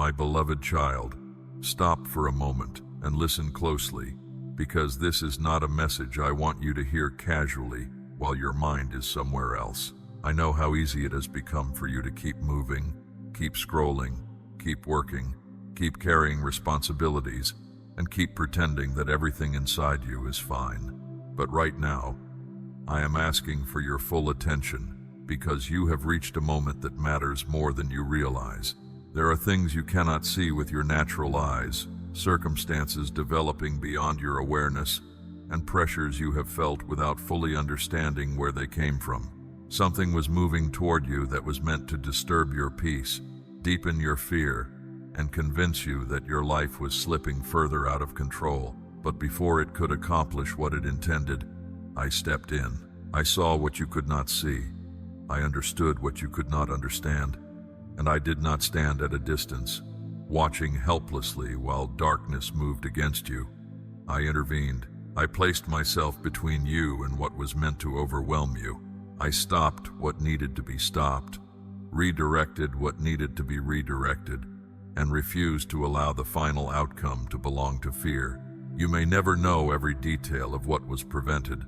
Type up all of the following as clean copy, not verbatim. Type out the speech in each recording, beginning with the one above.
My beloved child, stop for a moment and listen closely, because this is not a message I want you to hear casually while your mind is somewhere else. I know how easy it has become for you to keep moving, keep scrolling, keep working, keep carrying responsibilities, and keep pretending that everything inside you is fine. But right now, I am asking for your full attention, because you have reached a moment that matters more than you realize. There are things you cannot see with your natural eyes, circumstances developing beyond your awareness, and pressures you have felt without fully understanding where they came from. Something was moving toward you that was meant to disturb your peace, deepen your fear, and convince you that your life was slipping further out of control. But before it could accomplish what it intended, I stepped in. I saw what you could not see. I understood what you could not understand. And I did not stand at a distance, watching helplessly while darkness moved against you. I intervened. I placed myself between you and what was meant to overwhelm you. I stopped what needed to be stopped, redirected what needed to be redirected, and refused to allow the final outcome to belong to fear. You may never know every detail of what was prevented.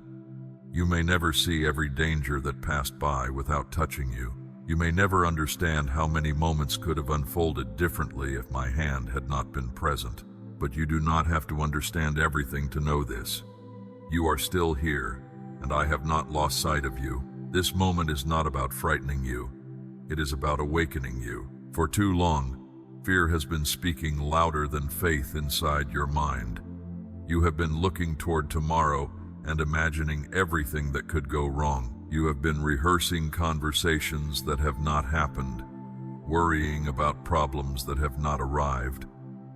You may never see every danger that passed by without touching you. You may never understand how many moments could have unfolded differently if my hand had not been present. But you do not have to understand everything to know this. You are still here, and I have not lost sight of you. This moment is not about frightening you. It is about awakening you. For too long, fear has been speaking louder than faith inside your mind. You have been looking toward tomorrow and imagining everything that could go wrong. You have been rehearsing conversations that have not happened, worrying about problems that have not arrived,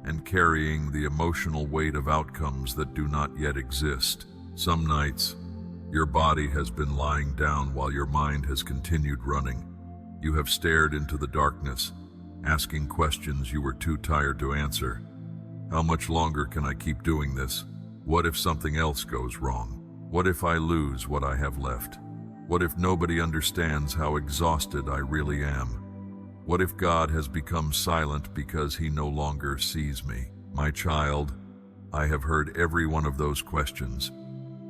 and carrying the emotional weight of outcomes that do not yet exist. Some nights, your body has been lying down while your mind has continued running. You have stared into the darkness, asking questions you were too tired to answer. How much longer can I keep doing this? What if something else goes wrong? What if I lose what I have left? What if nobody understands how exhausted I really am? What if God has become silent because he no longer sees me? My child, I have heard every one of those questions.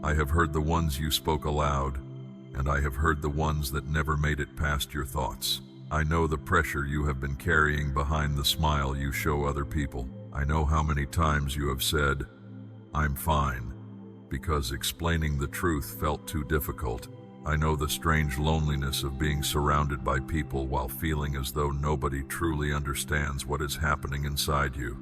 I have heard the ones you spoke aloud, and I have heard the ones that never made it past your thoughts. I know the pressure you have been carrying behind the smile you show other people. I know how many times you have said, "I'm fine," because explaining the truth felt too difficult. I know the strange loneliness of being surrounded by people while feeling as though nobody truly understands what is happening inside you.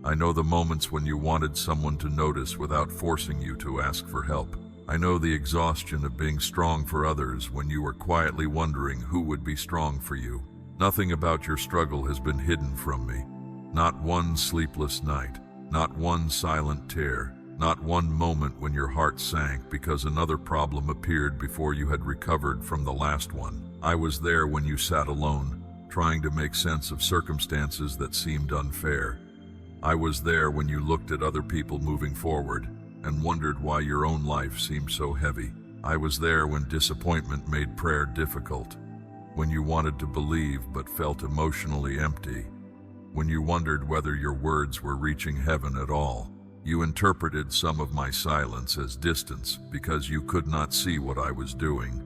I know the moments when you wanted someone to notice without forcing you to ask for help. I know the exhaustion of being strong for others when you were quietly wondering who would be strong for you. Nothing about your struggle has been hidden from me. Not one sleepless night, not one silent tear, not one moment when your heart sank because another problem appeared before you had recovered from the last one. I was there when you sat alone, trying to make sense of circumstances that seemed unfair. I was there when you looked at other people moving forward and wondered why your own life seemed so heavy. I was there when disappointment made prayer difficult, when you wanted to believe but felt emotionally empty, when you wondered whether your words were reaching heaven at all. You interpreted some of my silence as distance because you could not see what I was doing.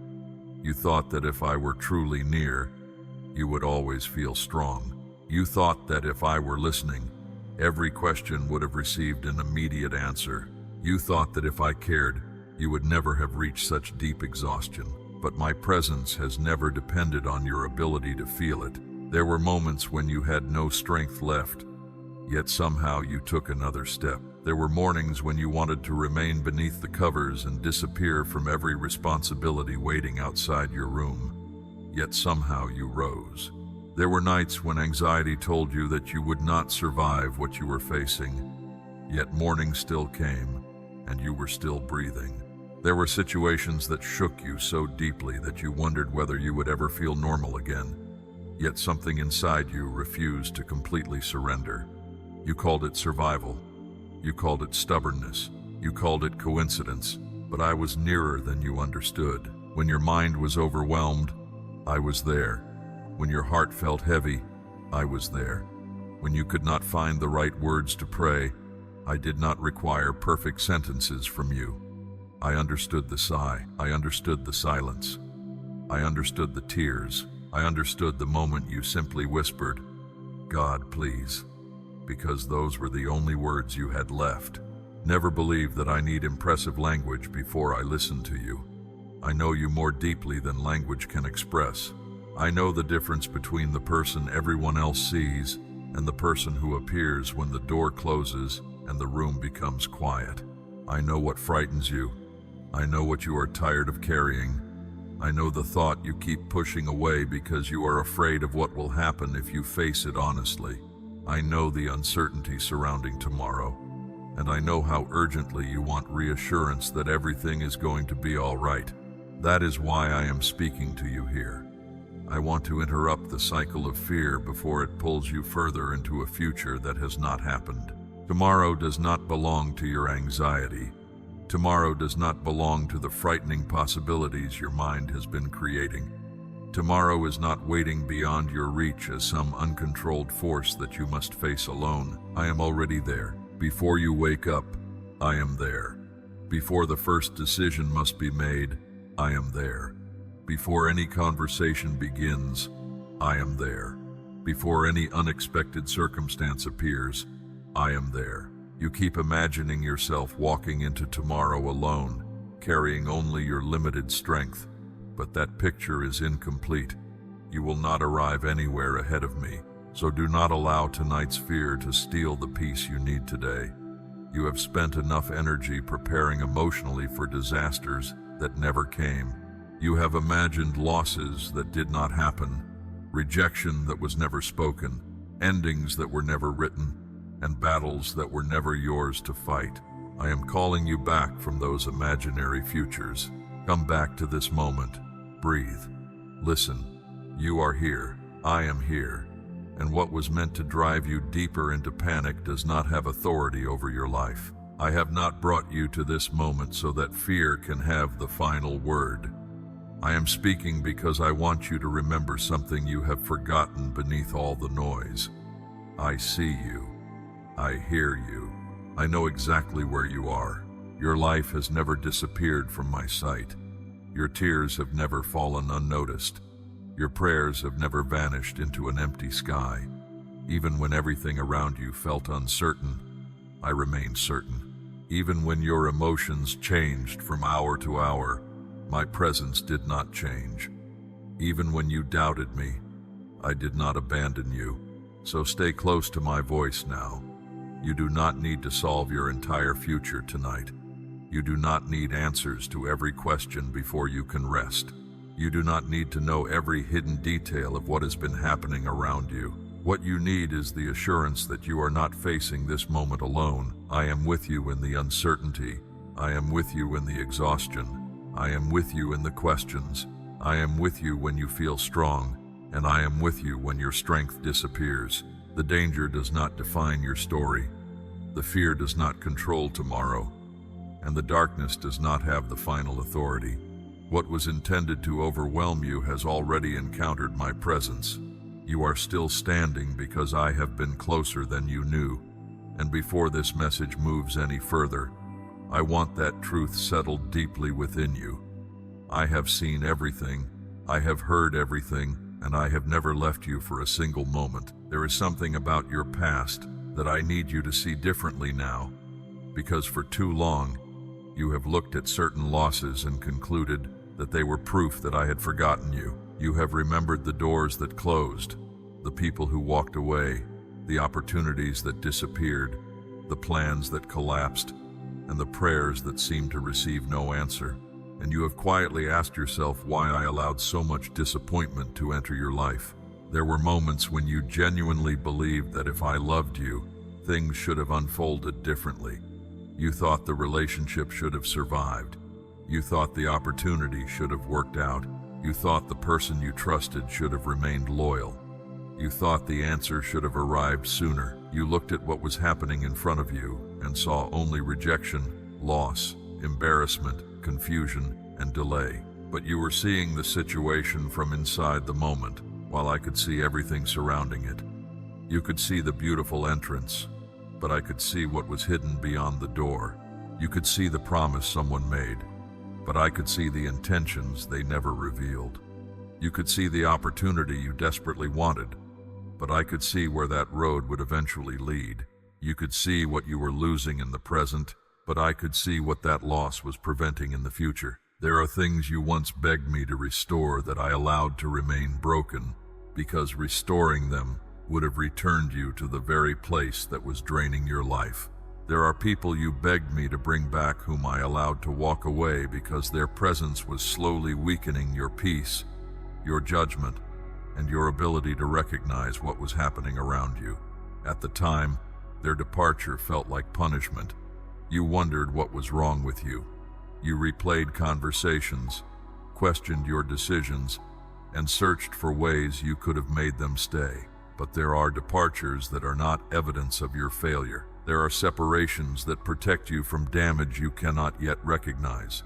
You thought that if I were truly near, you would always feel strong. You thought that if I were listening, every question would have received an immediate answer. You thought that if I cared, you would never have reached such deep exhaustion. But my presence has never depended on your ability to feel it. There were moments when you had no strength left, yet somehow you took another step. There were mornings when you wanted to remain beneath the covers and disappear from every responsibility waiting outside your room, yet somehow you rose. There were nights when anxiety told you that you would not survive what you were facing, yet morning still came, and you were still breathing. There were situations that shook you so deeply that you wondered whether you would ever feel normal again, yet something inside you refused to completely surrender. You called it survival. You called it stubbornness. You called it coincidence. But I was nearer than you understood. When your mind was overwhelmed, I was there. When your heart felt heavy, I was there. When you could not find the right words to pray, I did not require perfect sentences from you. I understood the sigh. I understood the silence. I understood the tears. I understood the moment you simply whispered, "God, please," because those were the only words you had left. Never believe that I need impressive language before I listen to you. I know you more deeply than language can express. I know the difference between the person everyone else sees and the person who appears when the door closes and the room becomes quiet. I know what frightens you. I know what you are tired of carrying. I know the thought you keep pushing away because you are afraid of what will happen if you face it honestly. I know the uncertainty surrounding tomorrow, and I know how urgently you want reassurance that everything is going to be all right. That is why I am speaking to you here. I want to interrupt the cycle of fear before it pulls you further into a future that has not happened. Tomorrow does not belong to your anxiety. Tomorrow does not belong to the frightening possibilities your mind has been creating. Tomorrow is not waiting beyond your reach as some uncontrolled force that you must face alone. I am already there. Before you wake up, I am there. Before the first decision must be made, I am there. Before any conversation begins, I am there. Before any unexpected circumstance appears, I am there. You keep imagining yourself walking into tomorrow alone, carrying only your limited strength, but that picture is incomplete. You will not arrive anywhere ahead of me, so do not allow tonight's fear to steal the peace you need today. You have spent enough energy preparing emotionally for disasters that never came. You have imagined losses that did not happen, rejection that was never spoken, endings that were never written, and battles that were never yours to fight. I am calling you back from those imaginary futures. Come back to this moment. Breathe. Listen. You are here. I am here. And what was meant to drive you deeper into panic does not have authority over your life. I have not brought you to this moment so that fear can have the final word. I am speaking because I want you to remember something you have forgotten beneath all the noise. I see you. I hear you. I know exactly where you are. Your life has never disappeared from my sight. Your tears have never fallen unnoticed. Your prayers have never vanished into an empty sky. Even when everything around you felt uncertain, I remained certain. Even when your emotions changed from hour to hour, my presence did not change. Even when you doubted me, I did not abandon you. So stay close to my voice now. You do not need to solve your entire future tonight. You do not need answers to every question before you can rest. You do not need to know every hidden detail of what has been happening around you. What you need is the assurance that you are not facing this moment alone. I am with you in the uncertainty. I am with you in the exhaustion. I am with you in the questions. I am with you when you feel strong, and I am with you when your strength disappears. The danger does not define your story. The fear does not control tomorrow, and the darkness does not have the final authority. What was intended to overwhelm you has already encountered my presence. You are still standing because I have been closer than you knew, and before this message moves any further, I want that truth settled deeply within you. I have seen everything, I have heard everything, and I have never left you for a single moment. There is something about your past that I need you to see differently now, because for too long, you have looked at certain losses and concluded that they were proof that I had forgotten you. You have remembered the doors that closed, the people who walked away, the opportunities that disappeared, the plans that collapsed, and the prayers that seemed to receive no answer. And you have quietly asked yourself why I allowed so much disappointment to enter your life. There were moments when you genuinely believed that if I loved you, things should have unfolded differently. You thought the relationship should have survived. You thought the opportunity should have worked out. You thought the person you trusted should have remained loyal. You thought the answer should have arrived sooner. You looked at what was happening in front of you and saw only rejection, loss, embarrassment, confusion, and delay. But you were seeing the situation from inside the moment, while I could see everything surrounding it. You could see the beautiful entrance, but I could see what was hidden beyond the door. You could see the promise someone made, but I could see the intentions they never revealed. You could see the opportunity you desperately wanted, but I could see where that road would eventually lead. You could see what you were losing in the present, but I could see what that loss was preventing in the future. There are things you once begged me to restore that I allowed to remain broken, because restoring them would have returned you to the very place that was draining your life. There are people you begged me to bring back whom I allowed to walk away because their presence was slowly weakening your peace, your judgment, and your ability to recognize what was happening around you. At the time, their departure felt like punishment. You wondered what was wrong with you. You replayed conversations, questioned your decisions, and searched for ways you could have made them stay. But there are departures that are not evidence of your failure. There are separations that protect you from damage you cannot yet recognize.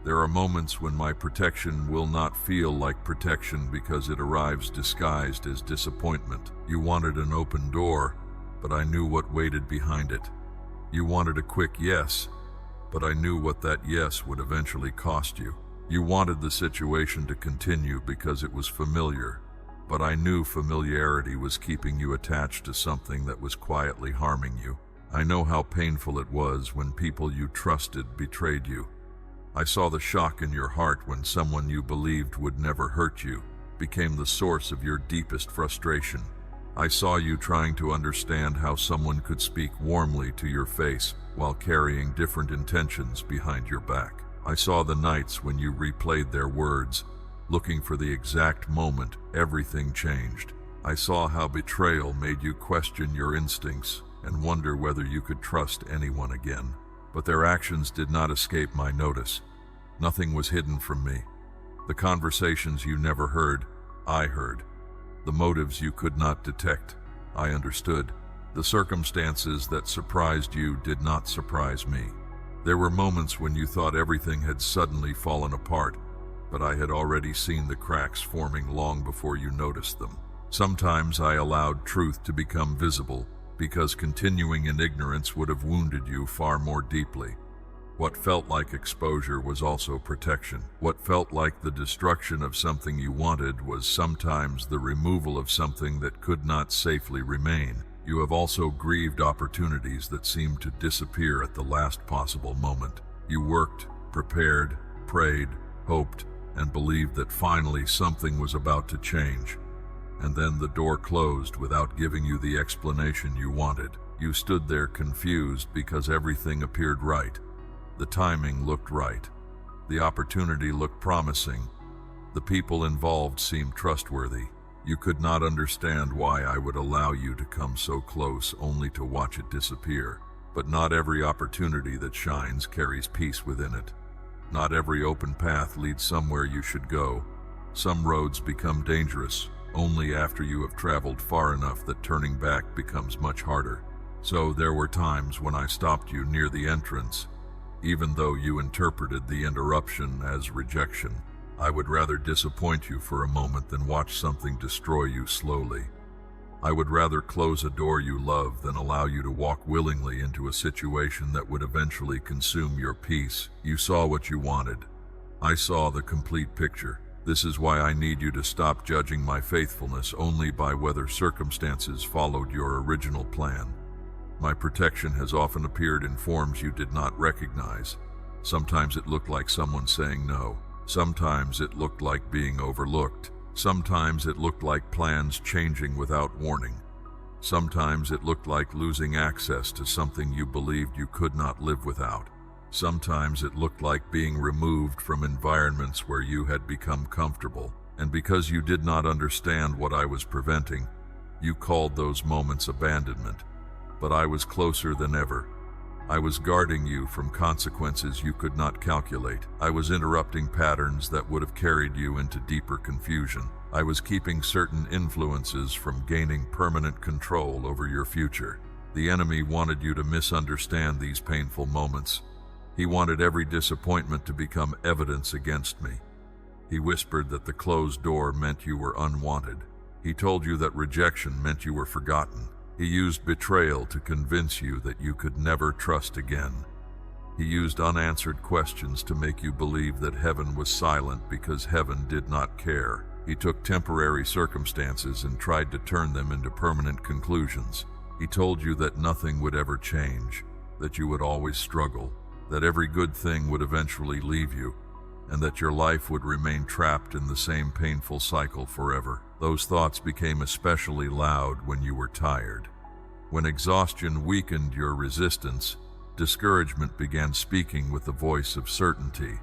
There are moments when my protection will not feel like protection because it arrives disguised as disappointment. You wanted an open door, but I knew what waited behind it. You wanted a quick yes, but I knew what that yes would eventually cost you. You wanted the situation to continue because it was familiar, but I knew familiarity was keeping you attached to something that was quietly harming you. I know how painful it was when people you trusted betrayed you. I saw the shock in your heart when someone you believed would never hurt you became the source of your deepest frustration. I saw you trying to understand how someone could speak warmly to your face while carrying different intentions behind your back. I saw the nights when you replayed their words, looking for the exact moment everything changed. I saw how betrayal made you question your instincts and wonder whether you could trust anyone again. But their actions did not escape my notice. Nothing was hidden from me. The conversations you never heard, I heard. The motives you could not detect, I understood. The circumstances that surprised you did not surprise me. There were moments when you thought everything had suddenly fallen apart, but I had already seen the cracks forming long before you noticed them. Sometimes I allowed truth to become visible, because continuing in ignorance would have wounded you far more deeply. What felt like exposure was also protection. What felt like the destruction of something you wanted was sometimes the removal of something that could not safely remain. You have also grieved opportunities that seemed to disappear at the last possible moment. You worked, prepared, prayed, hoped, and believed that finally something was about to change. And then the door closed without giving you the explanation you wanted. You stood there confused because everything appeared right. The timing looked right. The opportunity looked promising. The people involved seemed trustworthy. You could not understand why I would allow you to come so close only to watch it disappear. But not every opportunity that shines carries peace within it. Not every open path leads somewhere you should go. Some roads become dangerous only after you have traveled far enough that turning back becomes much harder. So there were times when I stopped you near the entrance, even though you interpreted the interruption as rejection. I would rather disappoint you for a moment than watch something destroy you slowly. I would rather close a door you love than allow you to walk willingly into a situation that would eventually consume your peace. You saw what you wanted. I saw the complete picture. This is why I need you to stop judging my faithfulness only by whether circumstances followed your original plan. My protection has often appeared in forms you did not recognize. Sometimes it looked like someone saying no. Sometimes it looked like being overlooked. Sometimes it looked like plans changing without warning. Sometimes it looked like losing access to something you believed you could not live without. Sometimes it looked like being removed from environments where you had become comfortable. And because you did not understand what I was preventing, you called those moments abandonment. But I was closer than ever. I was guarding you from consequences you could not calculate. I was interrupting patterns that would have carried you into deeper confusion. I was keeping certain influences from gaining permanent control over your future. The enemy wanted you to misunderstand these painful moments. He wanted every disappointment to become evidence against me. He whispered that the closed door meant you were unwanted, He told you that rejection meant you were forgotten. He used betrayal to convince you that you could never trust again. He used unanswered questions to make you believe that heaven was silent because heaven did not care. He took temporary circumstances and tried to turn them into permanent conclusions. He told you that nothing would ever change, that you would always struggle, that every good thing would eventually leave you, and that your life would remain trapped in the same painful cycle forever. Those thoughts became especially loud when you were tired. When exhaustion weakened your resistance, discouragement began speaking with the voice of certainty.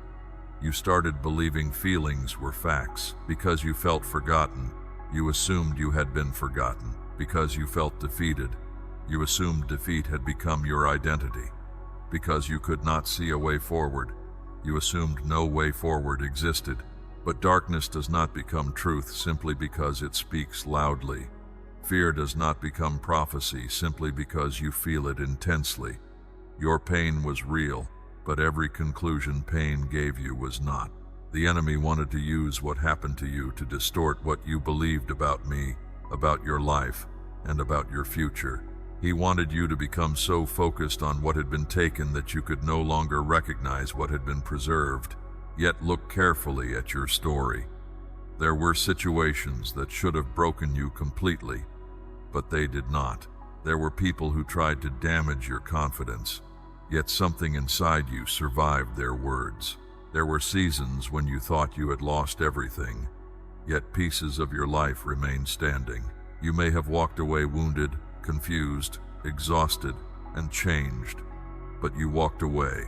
You started believing feelings were facts. Because you felt forgotten, you assumed you had been forgotten. Because you felt defeated, you assumed defeat had become your identity. Because you could not see a way forward, you assumed no way forward existed. But darkness does not become truth simply because it speaks loudly. Fear does not become prophecy simply because you feel it intensely. Your pain was real, but every conclusion pain gave you was not. The enemy wanted to use what happened to you to distort what you believed about me, about your life, and about your future. He wanted you to become so focused on what had been taken that you could no longer recognize what had been preserved. Yet look carefully at your story. There were situations that should have broken you completely, but they did not. There were people who tried to damage your confidence, yet something inside you survived their words. There were seasons when you thought you had lost everything, yet pieces of your life remained standing. You may have walked away wounded, confused, exhausted, and changed, but you walked away.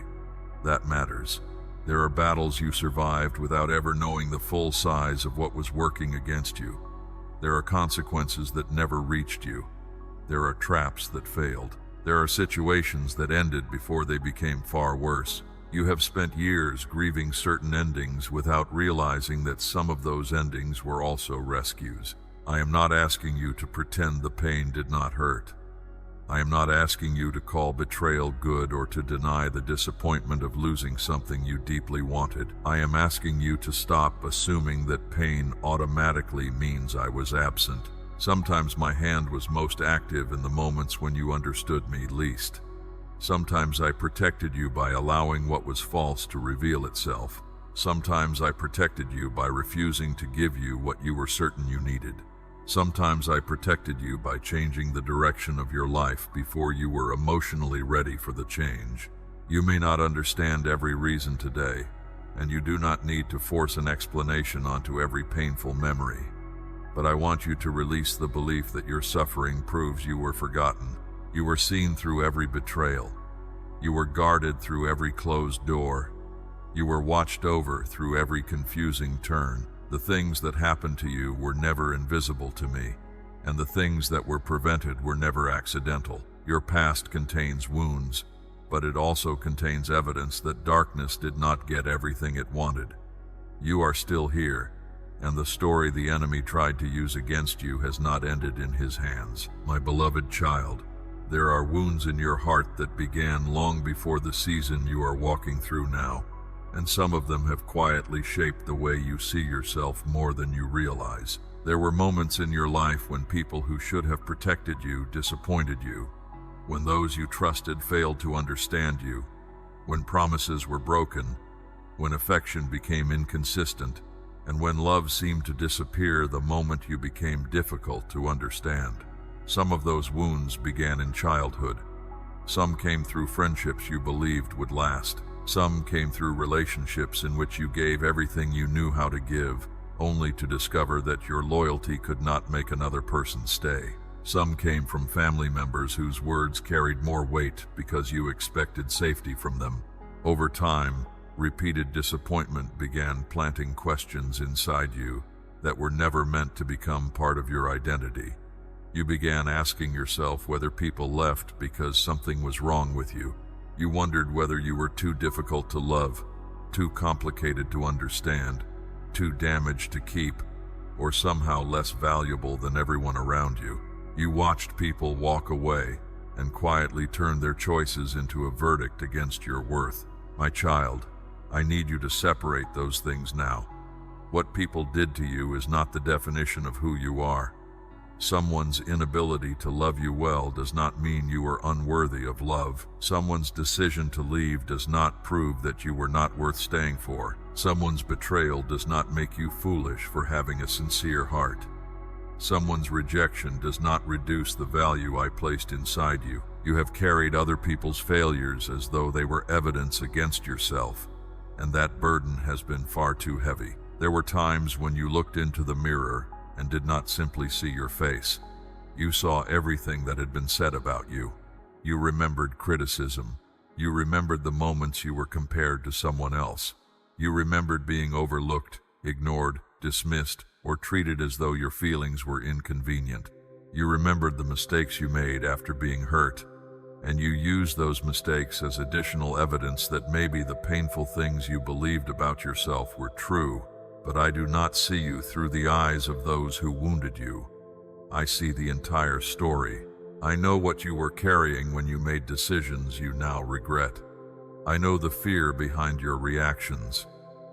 That matters. There are battles you survived without ever knowing the full size of what was working against you. There are consequences that never reached you. There are traps that failed. There are situations that ended before they became far worse. You have spent years grieving certain endings without realizing that some of those endings were also rescues. I am not asking you to pretend the pain did not hurt. I am not asking you to call betrayal good or to deny the disappointment of losing something you deeply wanted. I am asking you to stop assuming that pain automatically means I was absent. Sometimes my hand was most active in the moments when you understood me least. Sometimes I protected you by allowing what was false to reveal itself. Sometimes I protected you by refusing to give you what you were certain you needed. Sometimes I protected you by changing the direction of your life before you were emotionally ready for the change. You may not understand every reason today, and you do not need to force an explanation onto every painful memory. But I want you to release the belief that your suffering proves you were forgotten. You were seen through every betrayal. You were guarded through every closed door. You were watched over through every confusing turn. The things that happened to you were never invisible to me, and the things that were prevented were never accidental. Your past contains wounds, but it also contains evidence that darkness did not get everything it wanted. You are still here, and the story the enemy tried to use against you has not ended in his hands. My beloved child, there are wounds in your heart that began long before the season you are walking through now, and some of them have quietly shaped the way you see yourself more than you realize. There were moments in your life when people who should have protected you disappointed you, when those you trusted failed to understand you, when promises were broken, when affection became inconsistent, and when love seemed to disappear the moment you became difficult to understand. Some of those wounds began in childhood. Some came through friendships you believed would last. Some came through relationships in which you gave everything you knew how to give, only to discover that your loyalty could not make another person stay. Some came from family members whose words carried more weight because you expected safety from them. Over time, repeated disappointment began planting questions inside you that were never meant to become part of your identity. You began asking yourself whether people left because something was wrong with you. You wondered whether you were too difficult to love, too complicated to understand, too damaged to keep, or somehow less valuable than everyone around you. You watched people walk away and quietly turn their choices into a verdict against your worth. My child, I need you to separate those things now. What people did to you is not the definition of who you are. Someone's inability to love you well does not mean you are unworthy of love. Someone's decision to leave does not prove that you were not worth staying for. Someone's betrayal does not make you foolish for having a sincere heart. Someone's rejection does not reduce the value I placed inside you. You have carried other people's failures as though they were evidence against yourself, and that burden has been far too heavy. There were times when you looked into the mirror and did not simply see your face. You saw everything that had been said about you. You remembered criticism. You remembered the moments you were compared to someone else. You remembered being overlooked, ignored, dismissed, or treated as though your feelings were inconvenient. You remembered the mistakes you made after being hurt, and you used those mistakes as additional evidence that maybe the painful things you believed about yourself were true. But I do not see you through the eyes of those who wounded you. I see the entire story. I know what you were carrying when you made decisions you now regret. I know the fear behind your reactions.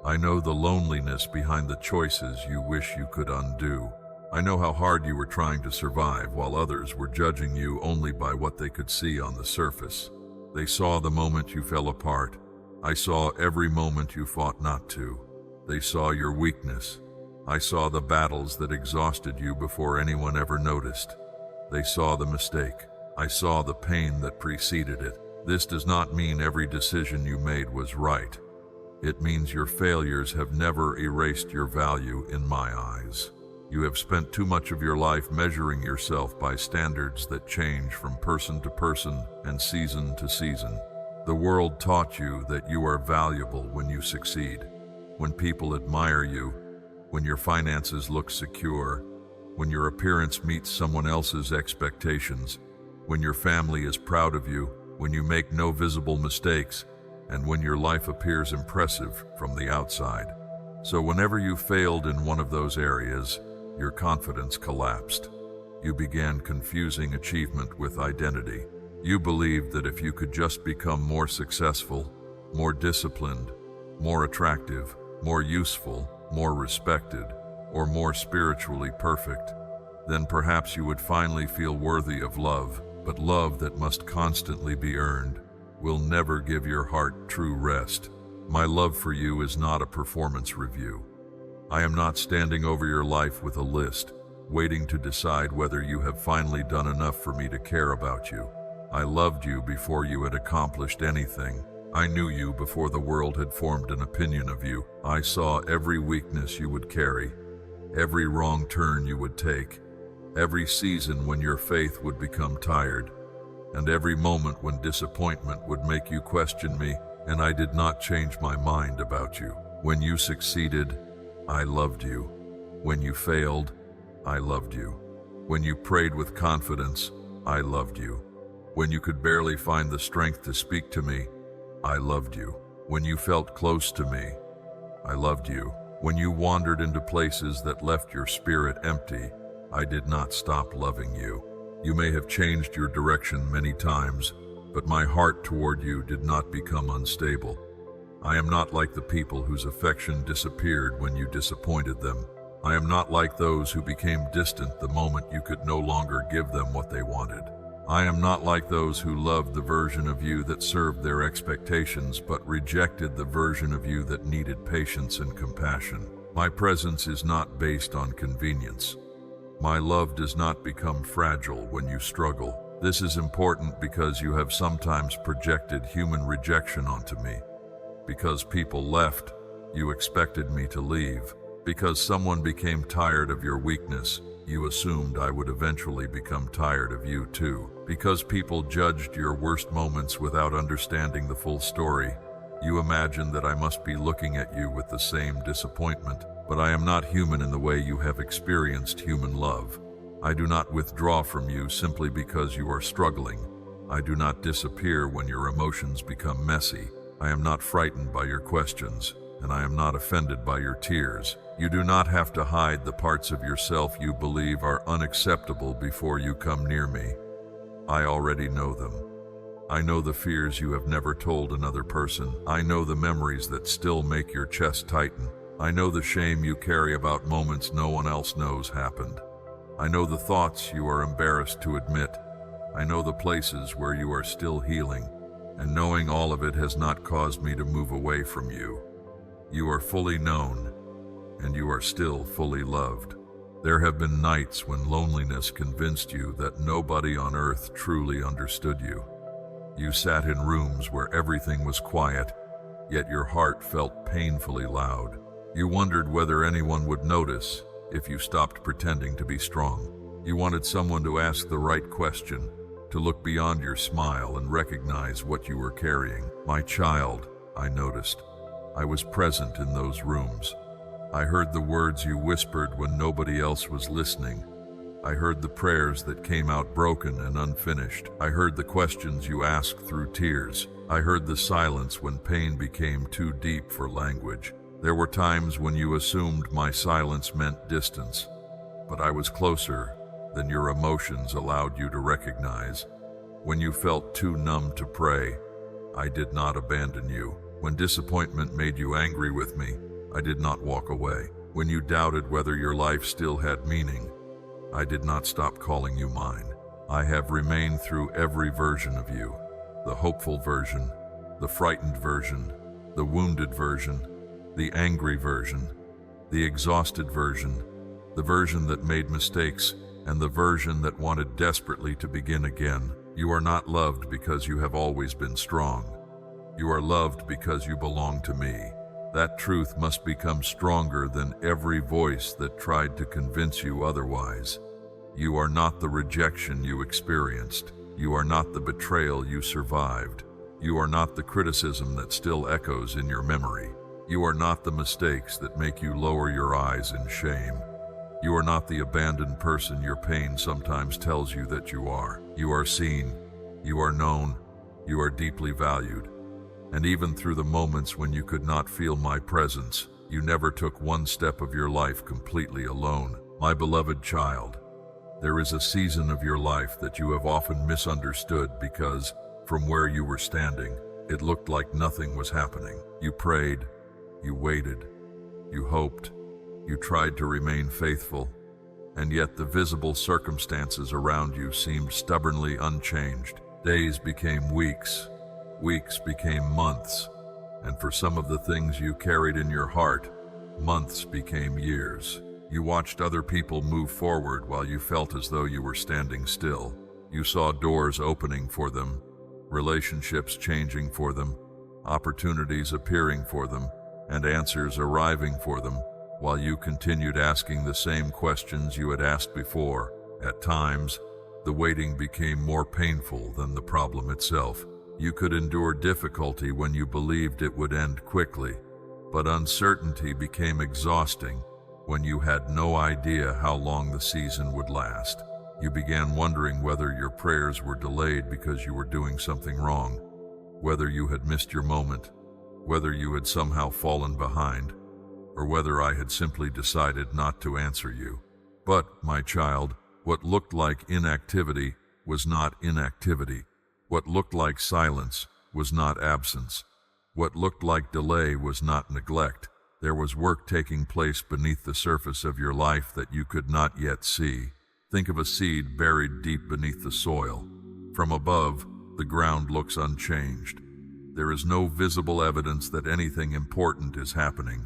I know the loneliness behind the choices you wish you could undo. I know how hard you were trying to survive while others were judging you only by what they could see on the surface. They saw the moment you fell apart. I saw every moment you fought not to. They saw your weakness. I saw the battles that exhausted you before anyone ever noticed. They saw the mistake. I saw the pain that preceded it. This does not mean every decision you made was right. It means your failures have never erased your value in my eyes. You have spent too much of your life measuring yourself by standards that change from person to person and season to season. The world taught you that you are valuable when you succeed, when people admire you, when your finances look secure, when your appearance meets someone else's expectations, when your family is proud of you, when you make no visible mistakes, and when your life appears impressive from the outside. So whenever you failed in one of those areas, your confidence collapsed. You began confusing achievement with identity. You believed that if you could just become more successful, more disciplined, more attractive, more useful, more respected, or more spiritually perfect, then perhaps you would finally feel worthy of love. But love that must constantly be earned will never give your heart true rest. My love for you is not a performance review. I am not standing over your life with a list, waiting to decide whether you have finally done enough for me to care about you. I loved you before you had accomplished anything. I knew you before the world had formed an opinion of you. I saw every weakness you would carry, every wrong turn you would take, every season when your faith would become tired, and every moment when disappointment would make you question me, and I did not change my mind about you. When you succeeded, I loved you. When you failed, I loved you. When you prayed with confidence, I loved you. When you could barely find the strength to speak to me, I loved you. When you felt close to me, I loved you. When you wandered into places that left your spirit empty, I did not stop loving you. You may have changed your direction many times, but my heart toward you did not become unstable. I am not like the people whose affection disappeared when you disappointed them. I am not like those who became distant the moment you could no longer give them what they wanted. I am not like those who loved the version of you that served their expectations but rejected the version of you that needed patience and compassion. My presence is not based on convenience. My love does not become fragile when you struggle. This is important because you have sometimes projected human rejection onto me. Because people left, you expected me to leave. Because someone became tired of your weakness, you assumed I would eventually become tired of you too. Because people judged your worst moments without understanding the full story, you imagined that I must be looking at you with the same disappointment. But I am not human in the way you have experienced human love. I do not withdraw from you simply because you are struggling. I do not disappear when your emotions become messy. I am not frightened by your questions, and I am not offended by your tears. You do not have to hide the parts of yourself you believe are unacceptable before you come near me. I already know them. I know the fears you have never told another person. I know the memories that still make your chest tighten. I know the shame you carry about moments no one else knows happened. I know the thoughts you are embarrassed to admit. I know the places where you are still healing, and knowing all of it has not caused me to move away from you. You are fully known, and you are still fully loved. There have been nights when loneliness convinced you that nobody on earth truly understood you. You sat in rooms where everything was quiet, yet your heart felt painfully loud. You wondered whether anyone would notice if you stopped pretending to be strong. You wanted someone to ask the right question, to look beyond your smile and recognize what you were carrying. My child, I noticed. I was present in those rooms. I heard the words you whispered when nobody else was listening. I heard the prayers that came out broken and unfinished. I heard the questions you asked through tears. I heard the silence when pain became too deep for language. There were times when you assumed my silence meant distance, but I was closer than your emotions allowed you to recognize. When you felt too numb to pray, I did not abandon you. When disappointment made you angry with me, I did not walk away. When you doubted whether your life still had meaning, I did not stop calling you mine. I have remained through every version of you, the hopeful version, the frightened version, the wounded version, the angry version, the exhausted version, the version that made mistakes, and the version that wanted desperately to begin again. You are not loved because you have always been strong. You are loved because you belong to me. That truth must become stronger than every voice that tried to convince you otherwise. You are not the rejection you experienced. You are not the betrayal you survived. You are not the criticism that still echoes in your memory. You are not the mistakes that make you lower your eyes in shame. You are not the abandoned person your pain sometimes tells you that you are. You are seen. You are known. You are deeply valued. And even through the moments when you could not feel my presence, you never took one step of your life completely alone. My beloved child, there is a season of your life that you have often misunderstood because, from where you were standing, it looked like nothing was happening. You prayed, you waited, you hoped, you tried to remain faithful, and yet the visible circumstances around you seemed stubbornly unchanged. Days became weeks. Weeks became months, and for some of the things you carried in your heart, months became years. You watched other people move forward while you felt as though you were standing still. You saw doors opening for them, relationships changing for them, opportunities appearing for them, and answers arriving for them, while you continued asking the same questions you had asked before. At times, the waiting became more painful than the problem itself. You could endure difficulty when you believed it would end quickly, but uncertainty became exhausting when you had no idea how long the season would last. You began wondering whether your prayers were delayed because you were doing something wrong, whether you had missed your moment, whether you had somehow fallen behind, or whether I had simply decided not to answer you. But, my child, what looked like inactivity was not inactivity. What looked like silence was not absence. What looked like delay was not neglect. There was work taking place beneath the surface of your life that you could not yet see. Think of a seed buried deep beneath the soil. From above, the ground looks unchanged. There is no visible evidence that anything important is happening.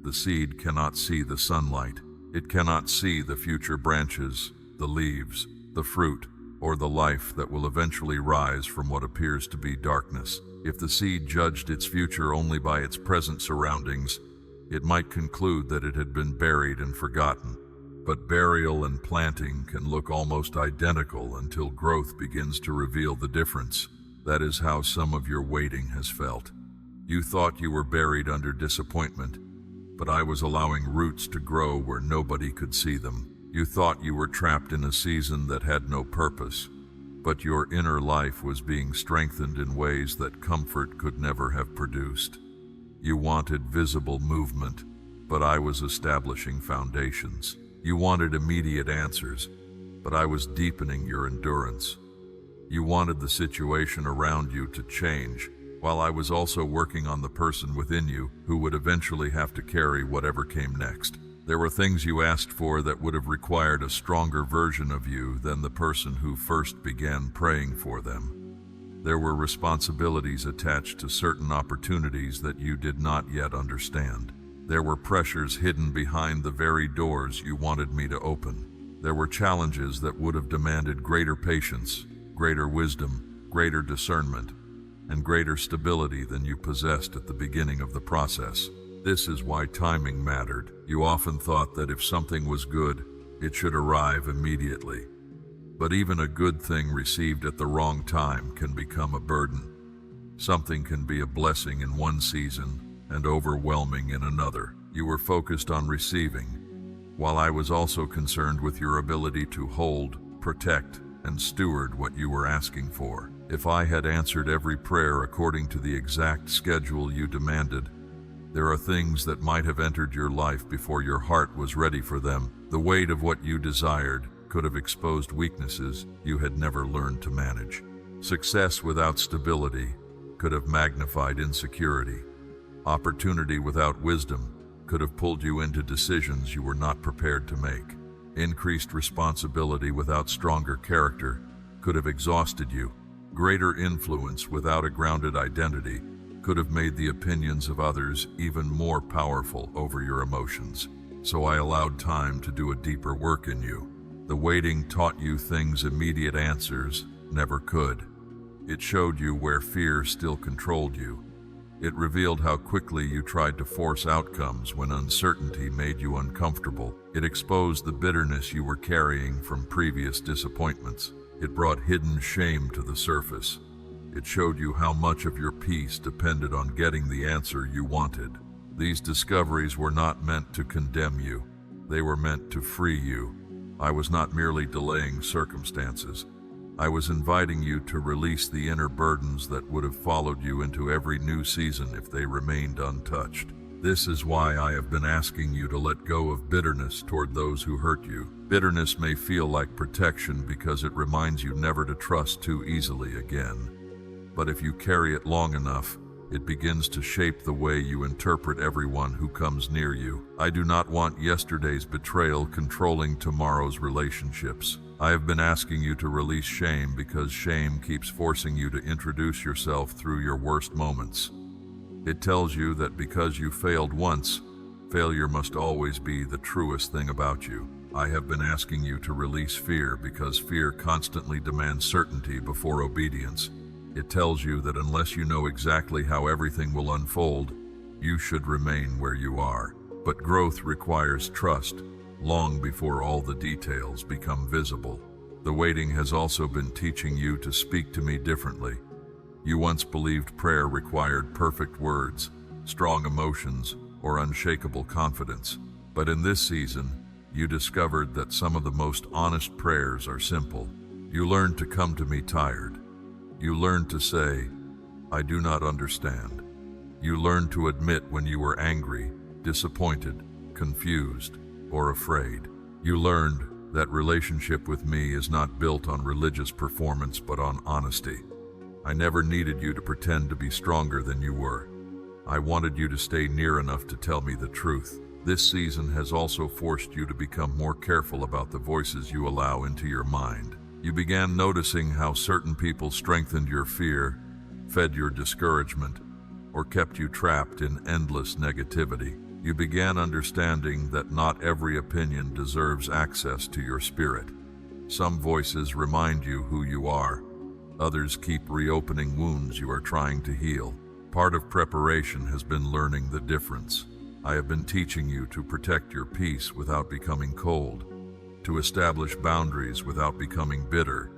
The seed cannot see the sunlight. It cannot see the future branches, the leaves, the fruit, or the life that will eventually rise from what appears to be darkness. If the seed judged its future only by its present surroundings, it might conclude that it had been buried and forgotten. But burial and planting can look almost identical until growth begins to reveal the difference. That is how some of your waiting has felt. You thought you were buried under disappointment, but I was allowing roots to grow where nobody could see them. You thought you were trapped in a season that had no purpose, but your inner life was being strengthened in ways that comfort could never have produced. You wanted visible movement, but I was establishing foundations. You wanted immediate answers, but I was deepening your endurance. You wanted the situation around you to change, while I was also working on the person within you who would eventually have to carry whatever came next. There were things you asked for that would have required a stronger version of you than the person who first began praying for them. There were responsibilities attached to certain opportunities that you did not yet understand. There were pressures hidden behind the very doors you wanted me to open. There were challenges that would have demanded greater patience, greater wisdom, greater discernment, and greater stability than you possessed at the beginning of the process. This is why timing mattered. You often thought that if something was good, it should arrive immediately. But even a good thing received at the wrong time can become a burden. Something can be a blessing in one season and overwhelming in another. You were focused on receiving, while I was also concerned with your ability to hold, protect, and steward what you were asking for. If I had answered every prayer according to the exact schedule you demanded, there are things that might have entered your life before your heart was ready for them. The weight of what you desired could have exposed weaknesses you had never learned to manage. Success without stability could have magnified insecurity. Opportunity without wisdom could have pulled you into decisions you were not prepared to make. Increased responsibility without stronger character could have exhausted you. Greater influence without a grounded identity could have made the opinions of others even more powerful over your emotions. So I allowed time to do a deeper work in you. The waiting taught you things immediate answers never could. It showed you where fear still controlled you. It revealed how quickly you tried to force outcomes when uncertainty made you uncomfortable. It exposed the bitterness you were carrying from previous disappointments. It brought hidden shame to the surface. It showed you how much of your peace depended on getting the answer you wanted. These discoveries were not meant to condemn you. They were meant to free you. I was not merely delaying circumstances. I was inviting you to release the inner burdens that would have followed you into every new season if they remained untouched. This is why I have been asking you to let go of bitterness toward those who hurt you. Bitterness may feel like protection because it reminds you never to trust too easily again. But if you carry it long enough, it begins to shape the way you interpret everyone who comes near you. I do not want yesterday's betrayal controlling tomorrow's relationships. I have been asking you to release shame because shame keeps forcing you to introduce yourself through your worst moments. It tells you that because you failed once, failure must always be the truest thing about you. I have been asking you to release fear because fear constantly demands certainty before obedience. It tells you that unless you know exactly how everything will unfold, you should remain where you are. But growth requires trust, long before all the details become visible. The waiting has also been teaching you to speak to me differently. You once believed prayer required perfect words, strong emotions, or unshakable confidence. But in this season, you discovered that some of the most honest prayers are simple. You learned to come to me tired. You learned to say, "I do not understand." You learned to admit when you were angry, disappointed, confused, or afraid. You learned that relationship with me is not built on religious performance but on honesty. I never needed you to pretend to be stronger than you were. I wanted you to stay near enough to tell me the truth. This season has also forced you to become more careful about the voices you allow into your mind. You began noticing how certain people strengthened your fear, fed your discouragement, or kept you trapped in endless negativity. You began understanding that not every opinion deserves access to your spirit. Some voices remind you who you are. Others keep reopening wounds you are trying to heal. Part of preparation has been learning the difference. I have been teaching you to protect your peace without becoming cold, to establish boundaries without becoming bitter,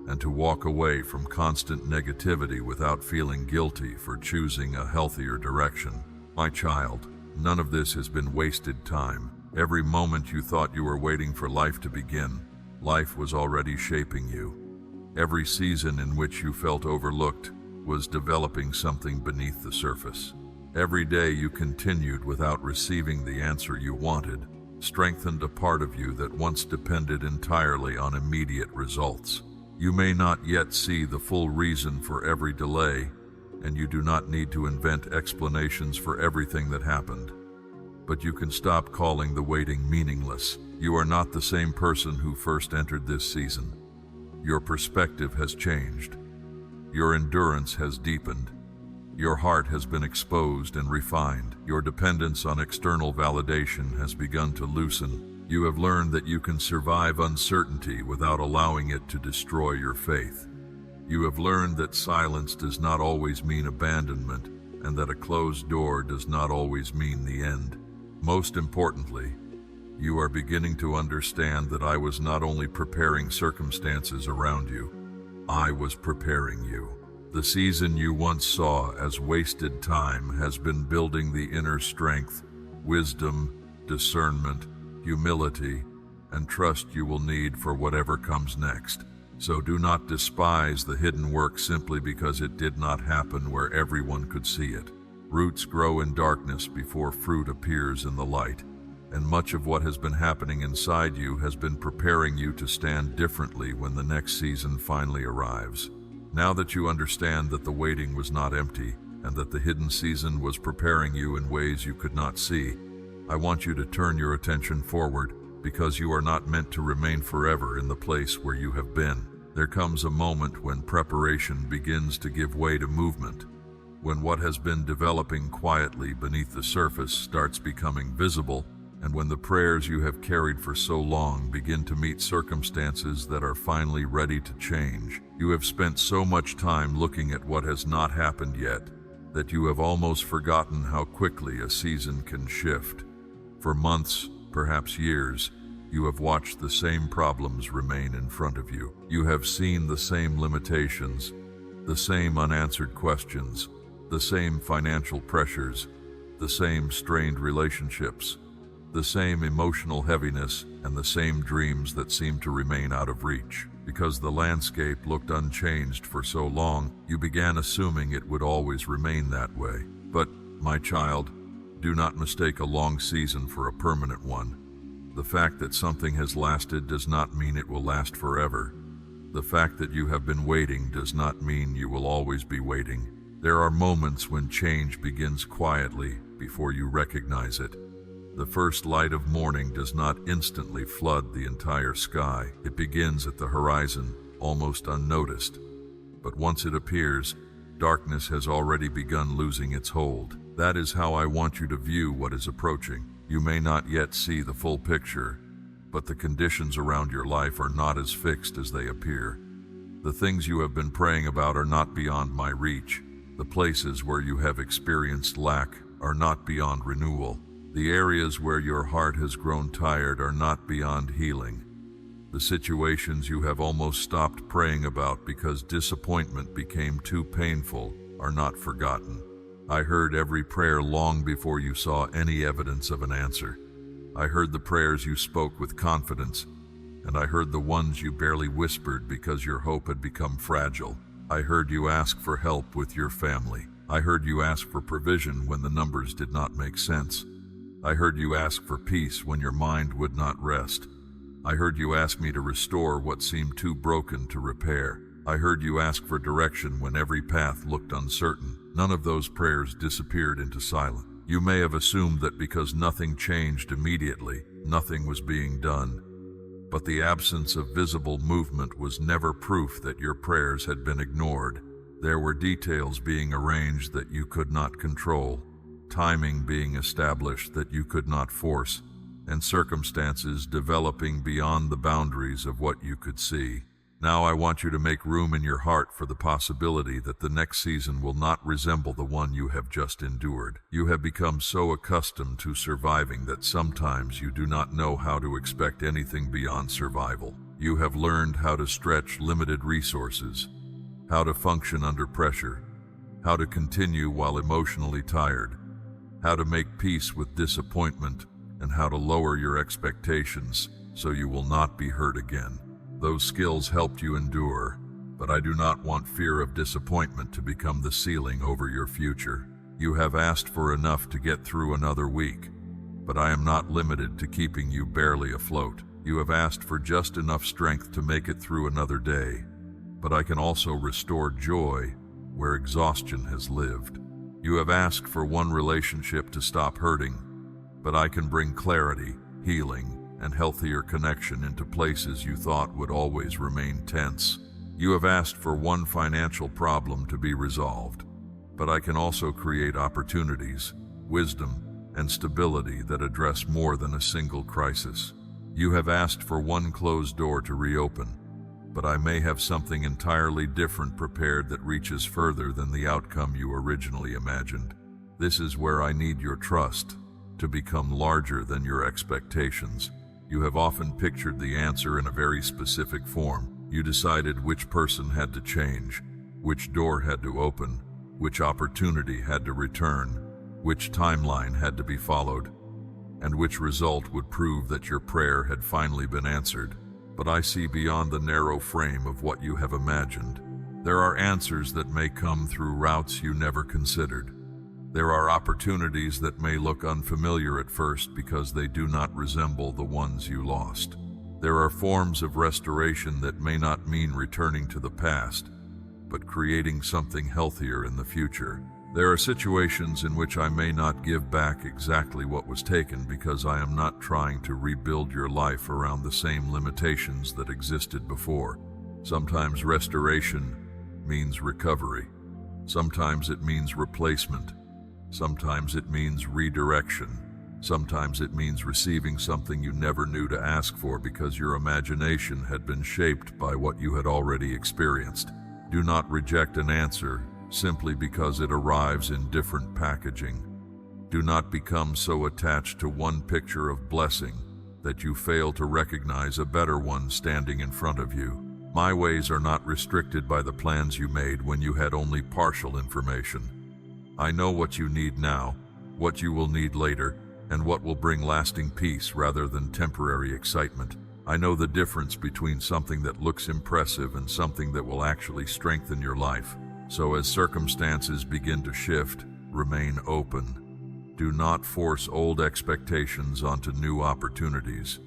and to walk away from constant negativity without feeling guilty for choosing a healthier direction. My child, none of this has been wasted time. Every moment you thought you were waiting for life to begin, life was already shaping you. Every season in which you felt overlooked was developing something beneath the surface. Every day you continued without receiving the answer you wanted strengthened a part of you that once depended entirely on immediate results. You may not yet see the full reason for every delay, and you do not need to invent explanations for everything that happened. but you can stop calling the waiting meaningless. You are not the same person who first entered this season. Your perspective has changed. Your endurance has deepened. Your heart has been exposed and refined. Your dependence on external validation has begun to loosen. You have learned that you can survive uncertainty without allowing it to destroy your faith. You have learned that silence does not always mean abandonment, and that a closed door does not always mean the end. Most importantly, you are beginning to understand that I was not only preparing circumstances around you, I was preparing you. The season you once saw as wasted time has been building the inner strength, wisdom, discernment, humility, and trust you will need for whatever comes next. So do not despise the hidden work simply because it did not happen where everyone could see it. Roots grow in darkness before fruit appears in the light, and much of what has been happening inside you has been preparing you to stand differently when the next season finally arrives. Now that you understand that the waiting was not empty, and that the hidden season was preparing you in ways you could not see, I want you to turn your attention forward, because you are not meant to remain forever in the place where you have been. There comes a moment when preparation begins to give way to movement, when what has been developing quietly beneath the surface starts becoming visible, and when the prayers you have carried for so long begin to meet circumstances that are finally ready to change. You have spent so much time looking at what has not happened yet that you have almost forgotten how quickly a season can shift. For months, perhaps years, you have watched the same problems remain in front of you. You have seen the same limitations, the same unanswered questions, the same financial pressures, the same strained relationships, the same emotional heaviness, and the same dreams that seem to remain out of reach. Because the landscape looked unchanged for so long, you began assuming it would always remain that way. But, my child, do not mistake a long season for a permanent one. The fact that something has lasted does not mean it will last forever. The fact that you have been waiting does not mean you will always be waiting. There are moments when change begins quietly before you recognize it. The first light of morning does not instantly flood the entire sky. It begins at the horizon, almost unnoticed. But once it appears, darkness has already begun losing its hold. That is how I want you to view what is approaching. You may not yet see the full picture, but the conditions around your life are not as fixed as they appear. The things you have been praying about are not beyond my reach. The places where you have experienced lack are not beyond renewal. The areas where your heart has grown tired are not beyond healing. The situations you have almost stopped praying about because disappointment became too painful are not forgotten. I heard every prayer long before you saw any evidence of an answer. I heard the prayers you spoke with confidence, and I heard the ones you barely whispered because your hope had become fragile. I heard you ask for help with your family. I heard you ask for provision when the numbers did not make sense. I heard you ask for peace when your mind would not rest. I heard you ask me to restore what seemed too broken to repair. I heard you ask for direction when every path looked uncertain. None of those prayers disappeared into silence. You may have assumed that because nothing changed immediately, nothing was being done. But the absence of visible movement was never proof that your prayers had been ignored. There were details being arranged that you could not control, timing being established that you could not force, and circumstances developing beyond the boundaries of what you could see. Now I want you to make room in your heart for the possibility that the next season will not resemble the one you have just endured. You have become so accustomed to surviving that sometimes you do not know how to expect anything beyond survival. You have learned how to stretch limited resources, how to function under pressure, how to continue while emotionally tired, how to make peace with disappointment, and how to lower your expectations so you will not be hurt again. Those skills helped you endure, but I do not want fear of disappointment to become the ceiling over your future. You have asked for enough to get through another week, but I am not limited to keeping you barely afloat. You have asked for just enough strength to make it through another day, but I can also restore joy where exhaustion has lived. You have asked for one relationship to stop hurting, but I can bring clarity, healing, and healthier connection into places you thought would always remain tense. You have asked for one financial problem to be resolved, but I can also create opportunities, wisdom, and stability that address more than a single crisis. You have asked for one closed door to reopen, but I may have something entirely different prepared that reaches further than the outcome you originally imagined. This is where I need your trust to become larger than your expectations. You have often pictured the answer in a very specific form. You decided which person had to change, which door had to open, which opportunity had to return, which timeline had to be followed, and which result would prove that your prayer had finally been answered. But I see beyond the narrow frame of what you have imagined. There are answers that may come through routes you never considered. There are opportunities that may look unfamiliar at first because they do not resemble the ones you lost. There are forms of restoration that may not mean returning to the past, but creating something healthier in the future. There are situations in which I may not give back exactly what was taken because I am not trying to rebuild your life around the same limitations that existed before. Sometimes restoration means recovery. Sometimes it means replacement. Sometimes it means redirection. Sometimes it means receiving something you never knew to ask for because your imagination had been shaped by what you had already experienced. Do not reject an answer simply because it arrives in different packaging. Do not become so attached to one picture of blessing that you fail to recognize a better one standing in front of you. My ways are not restricted by the plans you made when you had only partial information. I know what you need now, what you will need later, and what will bring lasting peace rather than temporary excitement. I know the difference between something that looks impressive and something that will actually strengthen your life. So as circumstances begin to shift, remain open. Do not force old expectations onto new opportunities.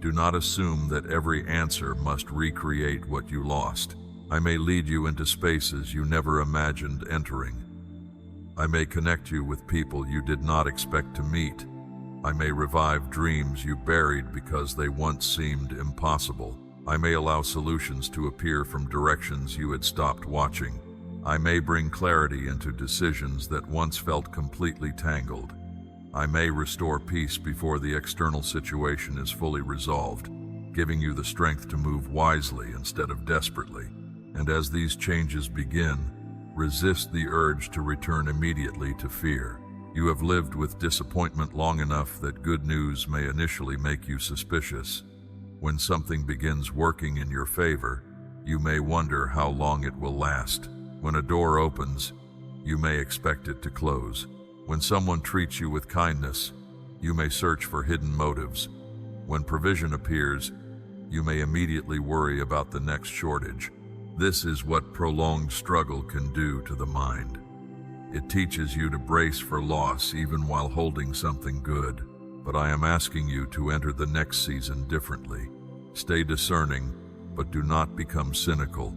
Do not assume that every answer must recreate what you lost. I may lead you into spaces you never imagined entering. I may connect you with people you did not expect to meet. I may revive dreams you buried because they once seemed impossible. I may allow solutions to appear from directions you had stopped watching. I may bring clarity into decisions that once felt completely tangled. I may restore peace before the external situation is fully resolved, giving you the strength to move wisely instead of desperately. And as these changes begin, resist the urge to return immediately to fear. You have lived with disappointment long enough that good news may initially make you suspicious. When something begins working in your favor, you may wonder how long it will last. When a door opens, you may expect it to close. When someone treats you with kindness, you may search for hidden motives. When provision appears, you may immediately worry about the next shortage. This is what prolonged struggle can do to the mind. It teaches you to brace for loss even while holding something good. But I am asking you to enter the next season differently. Stay discerning, but do not become cynical.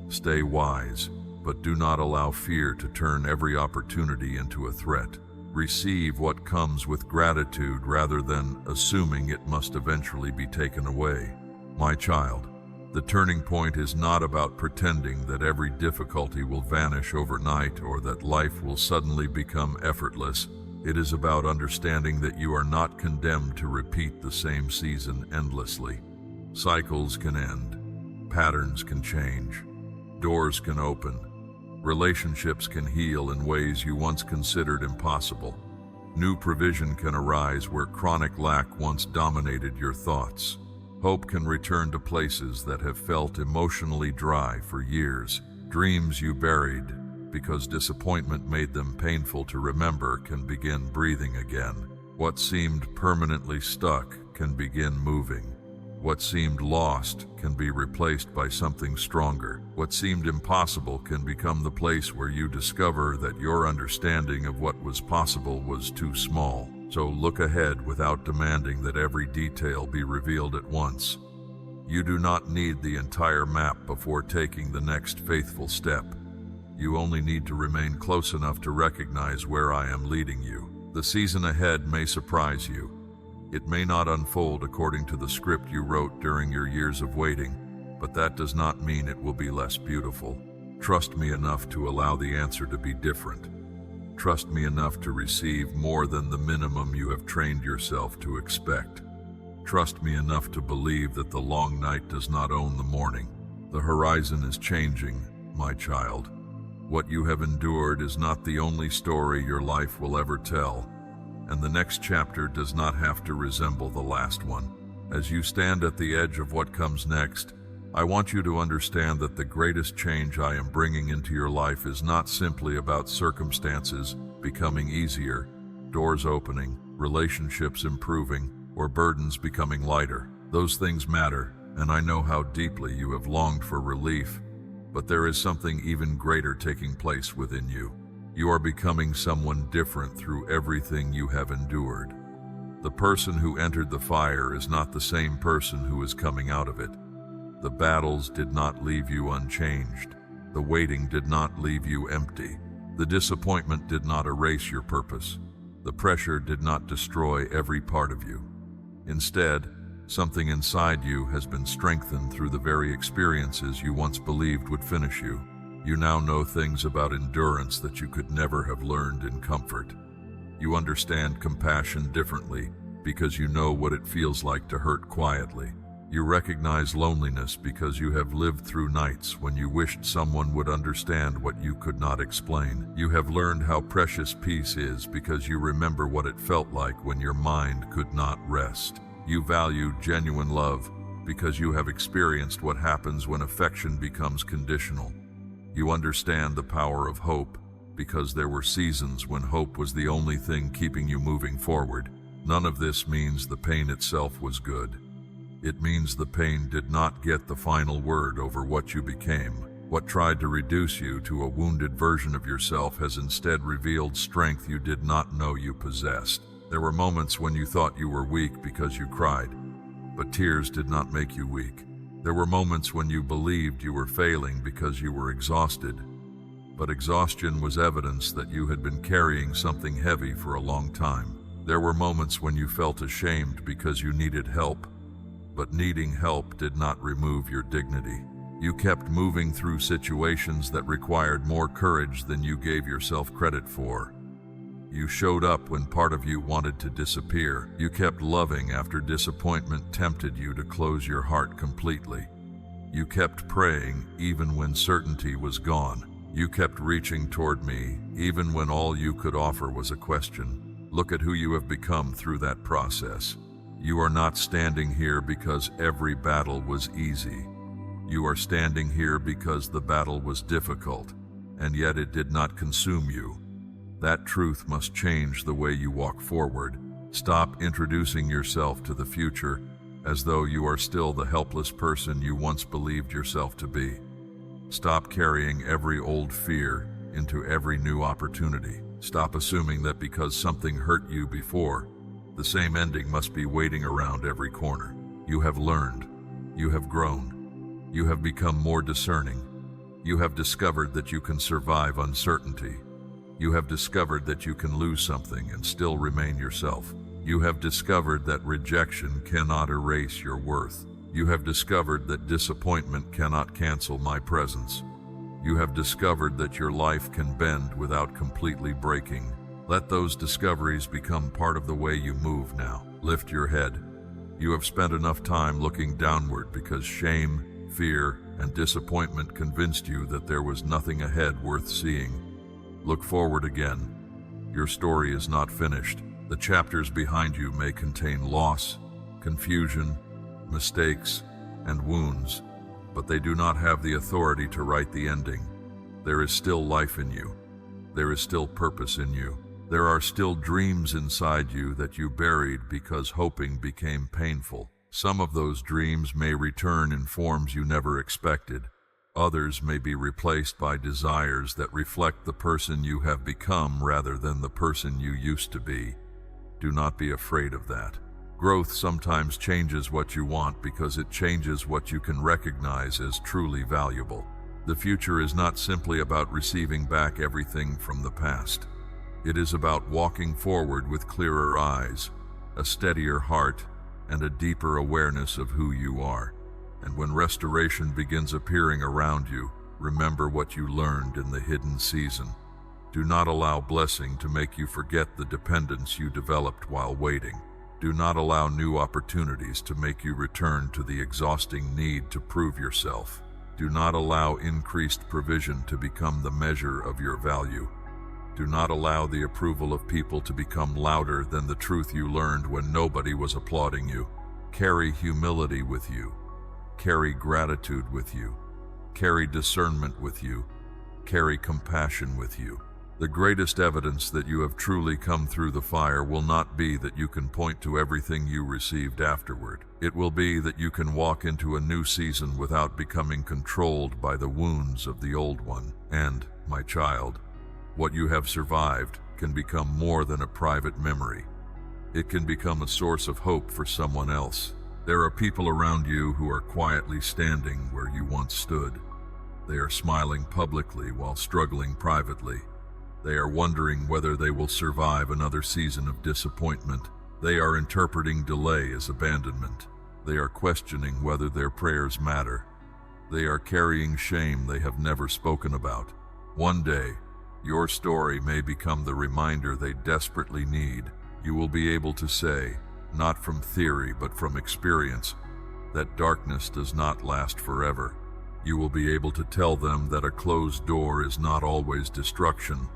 Stay wise, but do not allow fear to turn every opportunity into a threat. Receive what comes with gratitude rather than assuming it must eventually be taken away. My child, the turning point is not about pretending that every difficulty will vanish overnight or that life will suddenly become effortless. It is about understanding that you are not condemned to repeat the same season endlessly. Cycles can end, patterns can change, doors can open, relationships can heal in ways you once considered impossible. New provision can arise where chronic lack once dominated your thoughts. Hope can return to places that have felt emotionally dry for years. Dreams you buried because disappointment made them painful to remember can begin breathing again. What seemed permanently stuck can begin moving. What seemed lost can be replaced by something stronger. What seemed impossible can become the place where you discover that your understanding of what was possible was too small. So look ahead without demanding that every detail be revealed at once. You do not need the entire map before taking the next faithful step. You only need to remain close enough to recognize where I am leading you. The season ahead may surprise you. It may not unfold according to the script you wrote during your years of waiting, but that does not mean it will be less beautiful. Trust me enough to allow the answer to be different. Trust me enough to receive more than the minimum you have trained yourself to expect. Trust me enough to believe that the long night does not own the morning. The horizon is changing, my child. What you have endured is not the only story your life will ever tell, and the next chapter does not have to resemble the last one. As you stand at the edge of what comes next, I want you to understand that the greatest change I am bringing into your life is not simply about circumstances becoming easier, doors opening, relationships improving, or burdens becoming lighter. Those things matter, and I know how deeply you have longed for relief. But there is something even greater taking place within you. You are becoming someone different through everything you have endured. The person who entered the fire is not the same person who is coming out of it. The battles did not leave you unchanged. The waiting did not leave you empty. The disappointment did not erase your purpose. The pressure did not destroy every part of you. Instead, something inside you has been strengthened through the very experiences you once believed would finish you. You now know things about endurance that you could never have learned in comfort. You understand compassion differently because you know what it feels like to hurt quietly. You recognize loneliness because you have lived through nights when you wished someone would understand what you could not explain. You have learned how precious peace is because you remember what it felt like when your mind could not rest. You value genuine love because you have experienced what happens when affection becomes conditional. You understand the power of hope because there were seasons when hope was the only thing keeping you moving forward. None of this means the pain itself was good. It means the pain did not get the final word over what you became. What tried to reduce you to a wounded version of yourself has instead revealed strength you did not know you possessed. There were moments when you thought you were weak because you cried, but tears did not make you weak. There were moments when you believed you were failing because you were exhausted, but exhaustion was evidence that you had been carrying something heavy for a long time. There were moments when you felt ashamed because you needed help, but needing help did not remove your dignity. You kept moving through situations that required more courage than you gave yourself credit for. You showed up when part of you wanted to disappear. You kept loving after disappointment tempted you to close your heart completely. You kept praying even when certainty was gone. You kept reaching toward me even when all you could offer was a question. Look at who you have become through that process. You are not standing here because every battle was easy. You are standing here because the battle was difficult, and yet it did not consume you. That truth must change the way you walk forward. Stop introducing yourself to the future as though you are still the helpless person you once believed yourself to be. Stop carrying every old fear into every new opportunity. Stop assuming that because something hurt you before, the same ending must be waiting around every corner. You have learned. You have grown. You have become more discerning. You have discovered that you can survive uncertainty. You have discovered that you can lose something and still remain yourself. You have discovered that rejection cannot erase your worth. You have discovered that disappointment cannot cancel my presence. You have discovered that your life can bend without completely breaking. Let those discoveries become part of the way you move now. Lift your head. You have spent enough time looking downward because shame, fear, and disappointment convinced you that there was nothing ahead worth seeing. Look forward again. Your story is not finished. The chapters behind you may contain loss, confusion, mistakes, and wounds, but they do not have the authority to write the ending. There is still life in you. There is still purpose in you. There are still dreams inside you that you buried because hoping became painful. Some of those dreams may return in forms you never expected. Others may be replaced by desires that reflect the person you have become rather than the person you used to be. Do not be afraid of that. Growth sometimes changes what you want because it changes what you can recognize as truly valuable. The future is not simply about receiving back everything from the past. It is about walking forward with clearer eyes, a steadier heart, and a deeper awareness of who you are. And when restoration begins appearing around you, remember what you learned in the hidden season. Do not allow blessing to make you forget the dependence you developed while waiting. Do not allow new opportunities to make you return to the exhausting need to prove yourself. Do not allow increased provision to become the measure of your value. Do not allow the approval of people to become louder than the truth you learned when nobody was applauding you. Carry humility with you. Carry gratitude with you. Carry discernment with you. Carry compassion with you. The greatest evidence that you have truly come through the fire will not be that you can point to everything you received afterward. It will be that you can walk into a new season without becoming controlled by the wounds of the old one. And, my child, what you have survived can become more than a private memory. It can become a source of hope for someone else. There are people around you who are quietly standing where you once stood. They are smiling publicly while struggling privately. They are wondering whether they will survive another season of disappointment. They are interpreting delay as abandonment. They are questioning whether their prayers matter. They are carrying shame they have never spoken about. One day, your story may become the reminder they desperately need. You will be able to say, not from theory but from experience, that darkness does not last forever. You will be able to tell them that a closed door is not always destruction,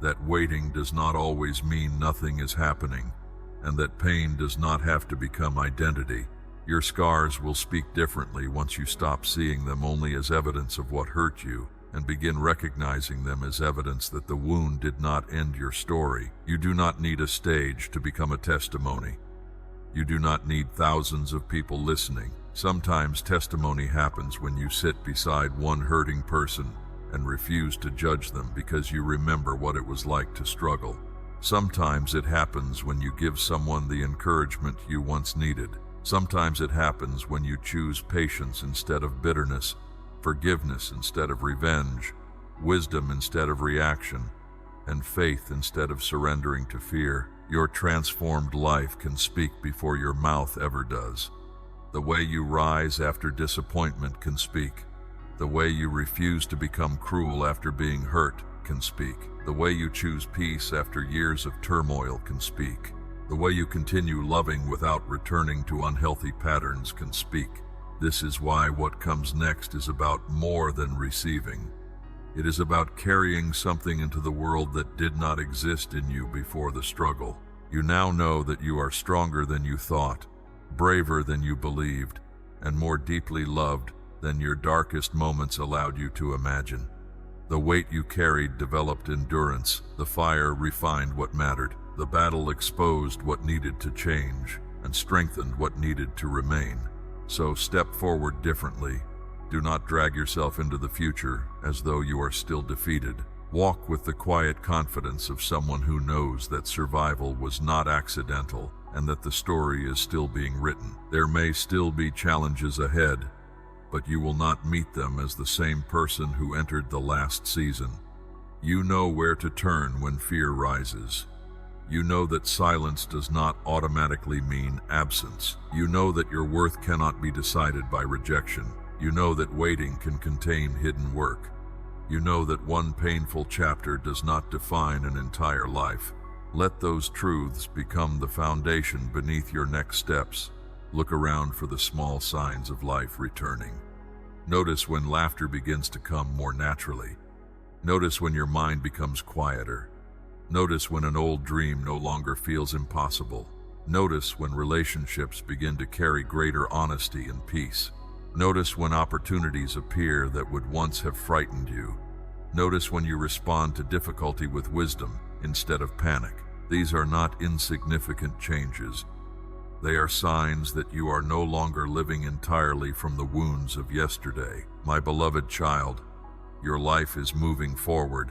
that waiting does not always mean nothing is happening, and that pain does not have to become identity. Your scars will speak differently once you stop seeing them only as evidence of what hurt you and begin recognizing them as evidence that the wound did not end your story. You do not need a stage to become a testimony. You do not need thousands of people listening. Sometimes testimony happens when you sit beside one hurting person and refuse to judge them because you remember what it was like to struggle. Sometimes it happens when you give someone the encouragement you once needed. Sometimes it happens when you choose patience instead of bitterness, forgiveness instead of revenge, wisdom instead of reaction, and faith instead of surrendering to fear. Your transformed life can speak before your mouth ever does. The way you rise after disappointment can speak. The way you refuse to become cruel after being hurt can speak. The way you choose peace after years of turmoil can speak. The way you continue loving without returning to unhealthy patterns can speak. This is why what comes next is about more than receiving. It is about carrying something into the world that did not exist in you before the struggle. You now know that you are stronger than you thought, braver than you believed, and more deeply loved than your darkest moments allowed you to imagine. The weight you carried developed endurance. The fire refined what mattered. The battle exposed what needed to change and strengthened what needed to remain. So step forward differently. Do not drag yourself into the future as though you are still defeated. Walk with the quiet confidence of someone who knows that survival was not accidental and that the story is still being written. There may still be challenges ahead, but you will not meet them as the same person who entered the last season. You know where to turn when fear rises. You know that silence does not automatically mean absence. You know that your worth cannot be decided by rejection. You know that waiting can contain hidden work. You know that one painful chapter does not define an entire life. Let those truths become the foundation beneath your next steps. Look around for the small signs of life returning. Notice when laughter begins to come more naturally. Notice when your mind becomes quieter. Notice when an old dream no longer feels impossible. Notice when relationships begin to carry greater honesty and peace. Notice when opportunities appear that would once have frightened you. Notice when you respond to difficulty with wisdom instead of panic. These are not insignificant changes. They are signs that you are no longer living entirely from the wounds of yesterday. My beloved child, your life is moving forward,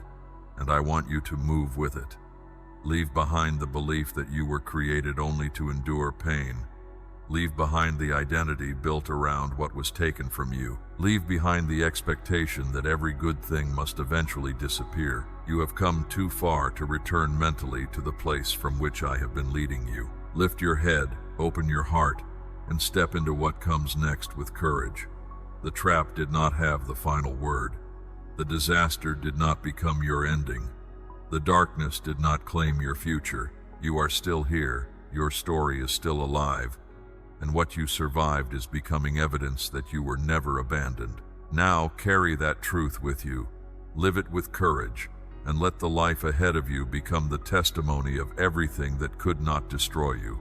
and I want you to move with it. Leave behind the belief that you were created only to endure pain. Leave behind the identity built around what was taken from you. Leave behind the expectation that every good thing must eventually disappear. You have come too far to return mentally to the place from which I have been leading you. Lift your head, open your heart, and step into what comes next with courage. The trap did not have the final word. The disaster did not become your ending. The darkness did not claim your future. You are still here, your story is still alive, and what you survived is becoming evidence that you were never abandoned. Now carry that truth with you, live it with courage, and let the life ahead of you become the testimony of everything that could not destroy you.